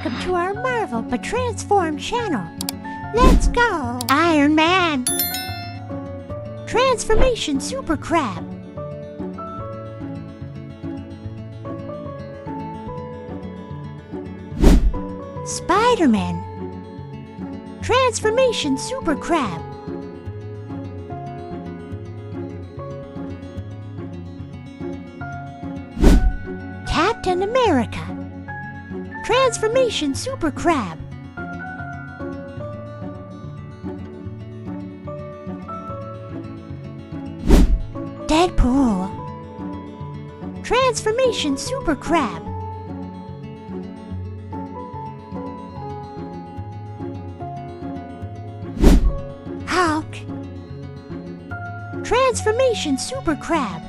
Welcome to our Marvel but Transform channel. Let's go! Iron Man! Transformation Super Crab. Spider-Man. Transformation Super Crab. Captain America. Transformation Super Crab. Deadpool. Transformation Super Crab. Hulk. Transformation Super Crab.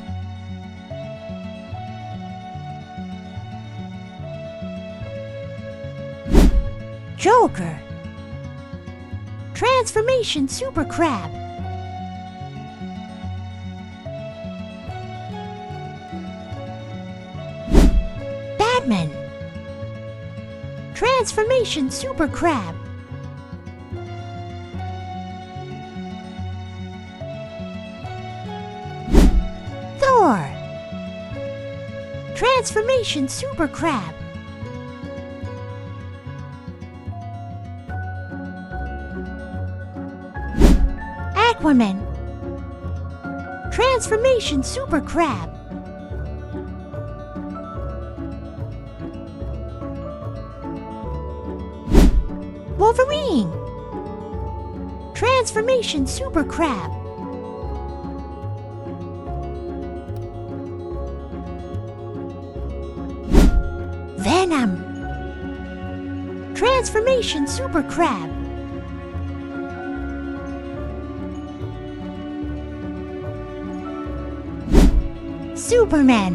Joker. Transformation Super Crab. Batman. Transformation Super Crab. Thor. Transformation Super Crab. Aquaman. Transformation Super Crab. Wolverine. Transformation Super Crab. Venom. Transformation Super Crab. Superman.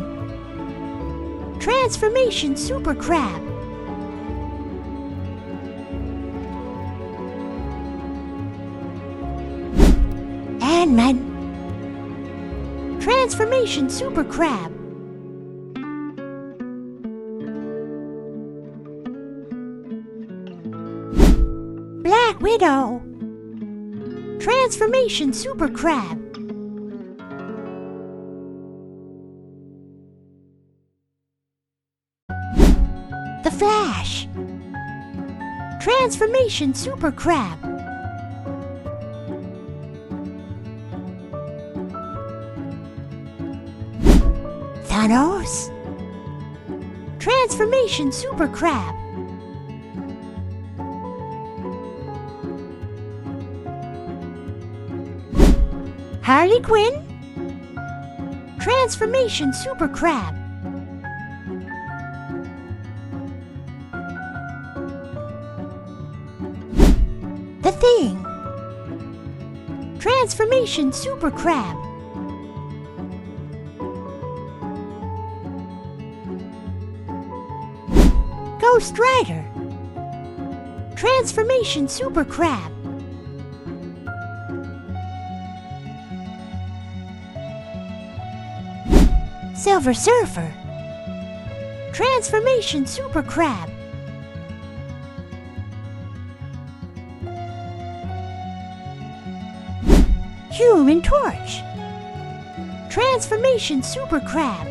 Transformation Super Crab. Ant-Man. Transformation Super Crab. Black Widow. Transformation Super Crab. The Flash. Transformation Super Crab. Thanos. Transformation Super Crab. Harley Quinn. Transformation Super Crab. The Thing. Transformation Super Crab. Ghost Rider. Transformation Super Crab. Silver Surfer. Transformation Super Crab. Human Torch. Transformation Super Crab.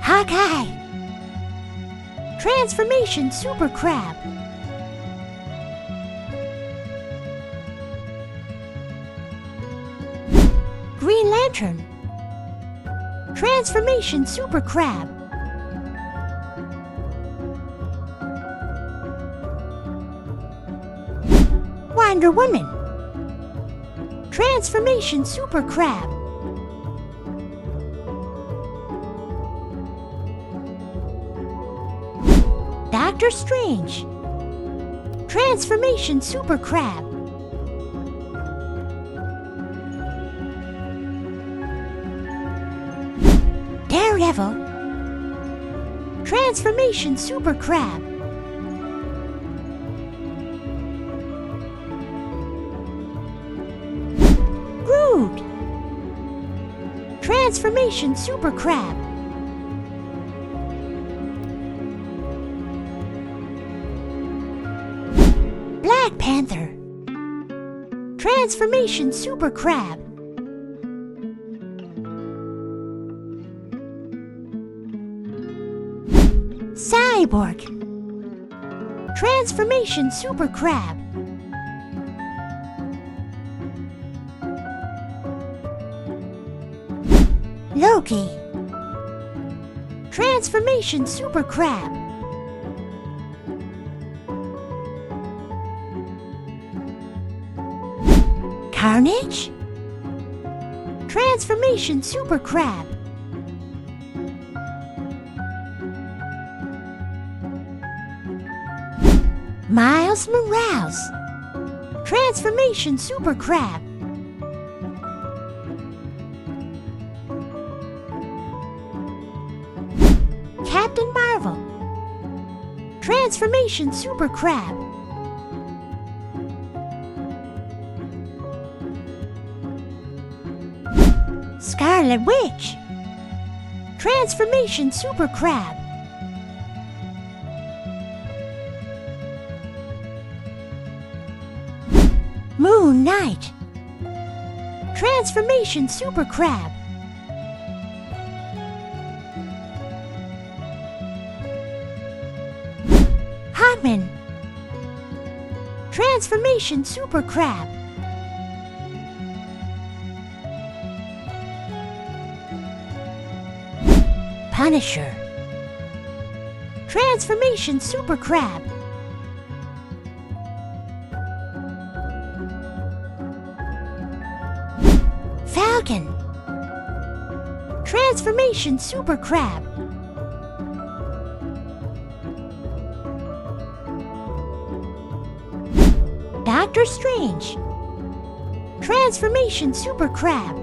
Hawkeye. Transformation Super Crab. Green Lantern. Transformation Super Crab. Wonder Woman. Transformation Super Crab. Doctor Strange. Transformation Super Crab. Daredevil. Transformation Super Crab. Groot. Transformation Super Crab. Black Panther. Transformation Super Crab. Cyborg. Transformation Super Crab. Loki. Transformation Super Crab. Carnage. Transformation Super Crab. Miles Morales. Transformation Super Crab. Captain Marvel. Transformation Super Crab. Scarlet Witch. Transformation Super Crab. Moon Knight. Transformation Super Crab. Hotman. Transformation Super Crab. Punisher. Transformation Super Crab. Falcon. Transformation Super Crab. Doctor Strange. Transformation Super Crab.